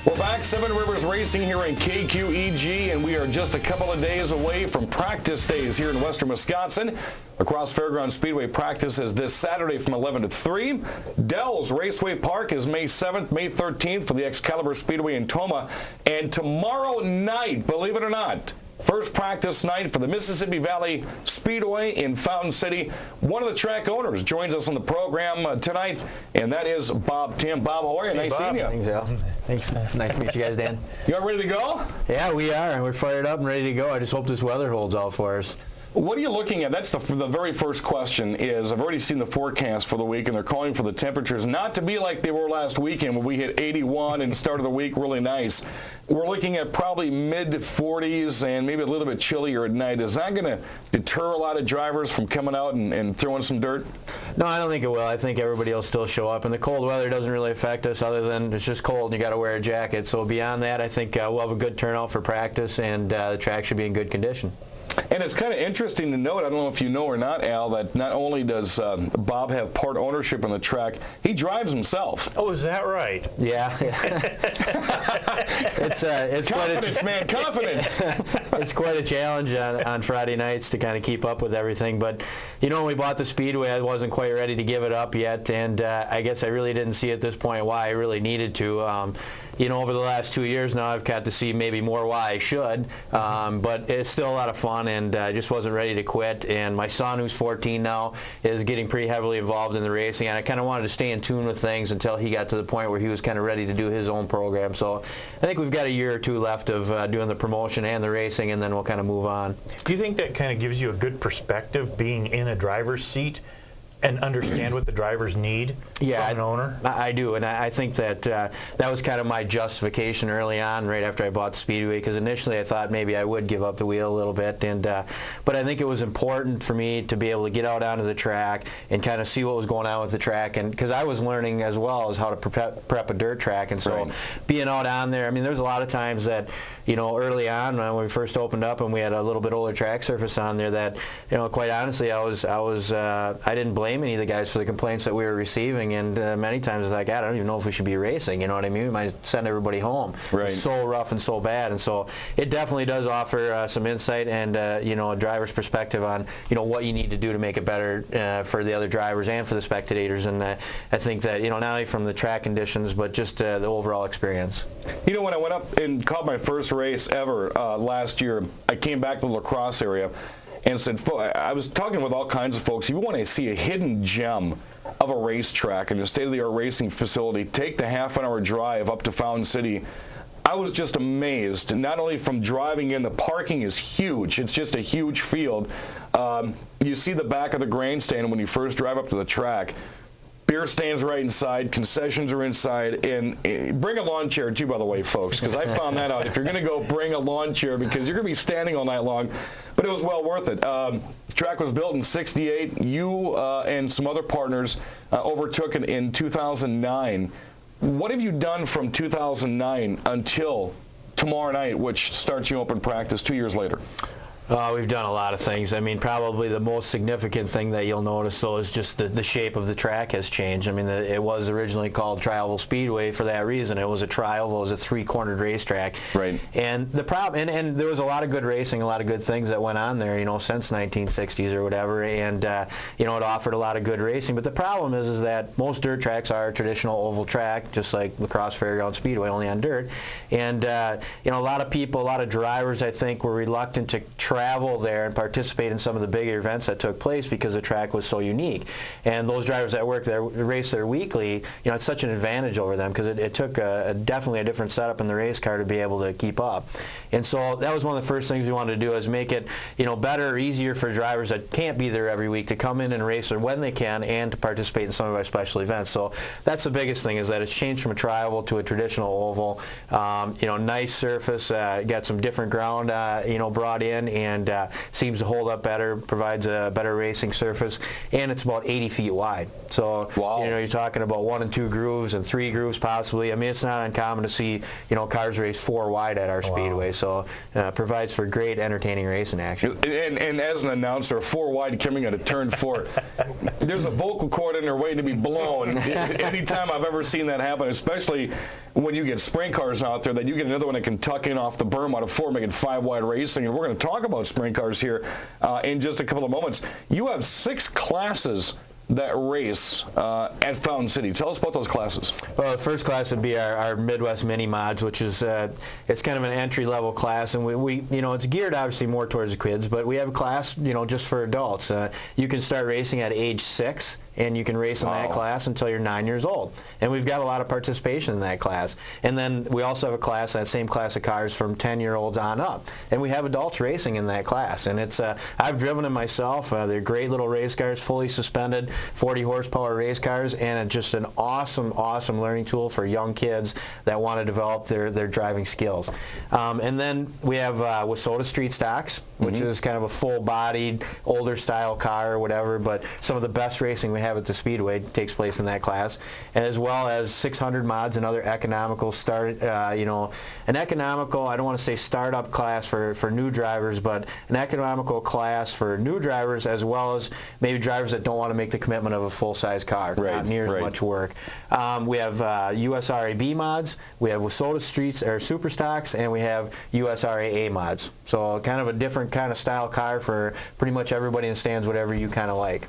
We're back, Seven Rivers Racing here in KQEG, and we are just a couple of days away from practice days here in western Wisconsin. Across Fairground Speedway practice is this Saturday from 11 to 3. Dells Raceway Park is May 7th, May 13th for the Excalibur Speedway in Tomah. And tomorrow night, believe it or not, first practice night for the Mississippi Valley Speedway in Fountain City. One of the track owners joins us on the program tonight, and that is Bob Timm. Bob, how are you? Hey, nice seeing you. Thanks, Al. Thanks. Nice to meet you guys, Dan. You all ready to go? Yeah, we are. We're fired up and ready to go. I just hope this weather holds out for us. What are you looking at? That's the very first question is, I've already seen the forecast for the week, and they're calling for the temperatures not to be like they were last weekend when we hit 81 and started the week really nice. We're looking at probably mid-40s and maybe a little bit chillier at night. Is that going to deter a lot of drivers from coming out and throwing some dirt? No, I don't think it will. I think everybody will still show up, and the cold weather doesn't really affect us other than it's just cold and you got to wear a jacket. So beyond that, I think we'll have a good turnout for practice, and the track should be in good condition. And it's kind of interesting to note, I don't know if you know or not, Al, that not only does Bob have part ownership on the track, he drives himself. Oh, is that right? Yeah. It's confidence, man, confidence. It's quite a challenge on Friday nights to kind of keep up with everything. But, you know, when we bought the Speedway, I wasn't quite ready to give it up yet. And I guess I really didn't see at this point why I really needed to. You know, over the last 2 years now, I've got to see maybe more why I should. But it's still a lot of fun, and I just wasn't ready to quit. And my son, who's 14 now, is getting pretty heavily involved in the racing. And I kind of wanted to stay in tune with things until he got to the point where he was kind of ready to do his own program. So I think we've got a year or two left of doing the promotion and the racing, and then we'll kind of move on. Do you think that kind of gives you a good perspective being in a driver's seat and understand what the drivers need from an owner? I do, and I think that that was kind of my justification early on, right after I bought the Speedway, because initially I thought maybe I would give up the wheel a little bit, but I think it was important for me to be able to get out onto the track and kind of see what was going on with the track, and because I was learning as well as how to prep a dirt track, and so being out on there, I mean, there's a lot of times that, you know, early on when we first opened up and we had a little bit older track surface on there that, you know, quite honestly, I didn't blame any of the guys for the complaints that we were receiving, and many times it's like, I don't even know if we should be racing, you know what I mean? We might send everybody home. Right. It's so rough and so bad, and so it definitely does offer some insight and you know, a driver's perspective on, you know, what you need to do to make it better for the other drivers and for the spectators, and I think that, you know, not only from the track conditions but just the overall experience. You know, when I went up and caught my first race ever last year, I came back to the La Crosse area and said, I was talking with all kinds of folks, if you want to see a hidden gem of a racetrack and a state-of-the-art racing facility, take the half-an-hour drive up to Fountain City. I was just amazed, not only from driving in, the parking is huge. It's just a huge field. You see the back of the grandstand when you first drive up to the track. Beer stands right inside, concessions are inside, and bring a lawn chair too, by the way, folks, because I found that out. If you're going to go, bring a lawn chair, because you're going to be standing all night long, but it was well worth it. The track was built in '68. You and some other partners overtook it in 2009. What have you done from 2009 until tomorrow night, which starts you open practice 2 years later? We've done a lot of things. I mean, probably the most significant thing that you'll notice, though, is just the shape of the track has changed. I mean, it was originally called Trioval Speedway for that reason. It was a trioval, it was a three-cornered racetrack. Right. And the problem, and there was a lot of good racing, a lot of good things that went on there, you know, since 1960s or whatever, and you know, it offered a lot of good racing. But the problem is that most dirt tracks are a traditional oval track, just like La Crosse Fairground Speedway, only on dirt. And you know, a lot of people, a lot of drivers, I think, were reluctant to travel there and participate in some of the bigger events that took place because the track was so unique. And those drivers that work there, race there weekly, you know, it's such an advantage over them because it took definitely a different setup in the race car to be able to keep up. And so that was one of the first things we wanted to do, is make it, you know, better or easier for drivers that can't be there every week to come in and race there when they can and to participate in some of our special events. So that's the biggest thing, is that it's changed from a trioval to a traditional oval. You know, nice surface, got some different ground, you know, brought in, and seems to hold up better, provides a better racing surface, and it's about 80 feet wide. So, you know, you're talking about 1 and 2 grooves and 3 grooves possibly. I mean, it's not uncommon to see, you know, cars race 4 wide at our speedway. So, provides for great entertaining racing action. And as an announcer, 4 wide coming out of turn 4, there's a vocal cord in there waiting to be blown. Anytime I've ever seen that happen, especially when you get sprint cars out there, that you get another one that can tuck in off the berm out of 4, making 5-wide racing. And we're going to talk about sprint cars here in just a couple of moments. You have 6 classes that race at Fountain City. Tell us about those classes. Well, the first class would be our Midwest Mini Mods, which is it's kind of an entry-level class, and we it's geared obviously more towards the kids, but we have a class just for adults. You can start racing at age 6. And you can race in that class until you're 9 years old. And we've got a lot of participation in that class. And then we also have a class, that same class of cars, from 10-year-olds on up. And we have adults racing in that class. And it's I've driven them myself. They're great little race cars, fully suspended, 40-horsepower race cars, and it's just an awesome, awesome learning tool for young kids that want to develop their driving skills. And then we have Wissota Street Stocks, which is kind of a full-bodied, older-style car or whatever, but some of the best racing we have at the Speedway takes place in that class, and as well as 600 mods and other economical an economical, I don't want to say startup class for new drivers, but an economical class for new drivers, as well as maybe drivers that don't want to make the commitment of a full-size car, not near as much work. We have USRA-B mods, we have Wissota Streets or Super Stocks, and we have USRA-A mods. So kind of a different kind of style car for pretty much everybody in the stands, whatever you kind of like.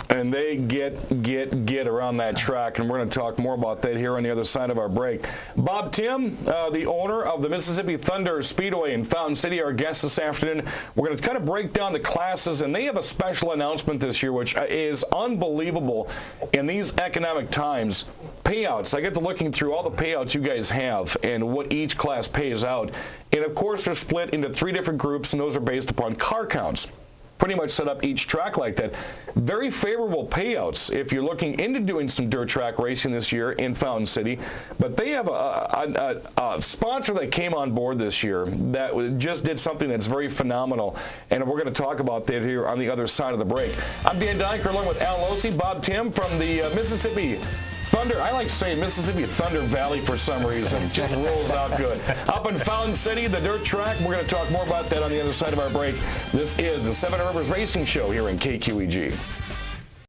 And they get around that track, and we're going to talk more about that here on the other side of our break. Bob Timm, the owner of the Mississippi Thunder Speedway in Fountain City, our guest this afternoon. We're going to kind of break down the classes, and they have a special announcement this year, which is unbelievable in these economic times. Payouts. I get to looking through all the payouts you guys have and what each class pays out. And, of course, they're split into 3 different groups, and those are based upon car counts. Pretty much set up each track like that. Very favorable payouts if you're looking into doing some dirt track racing this year in Fountain City. But they have a sponsor that came on board this year that just did something that's very phenomenal, and we're going to talk about that here on the other side of the break. I'm Dan Dyker along with Al Losey, Bob Timm from the Mississippi Thunder. I like saying Mississippi Thunder Valley for some reason. Just rolls out good. Up in Fountain City, the dirt track. We're going to talk more about that on the other side of our break. This is the Seven Rivers Racing Show here in KQEG.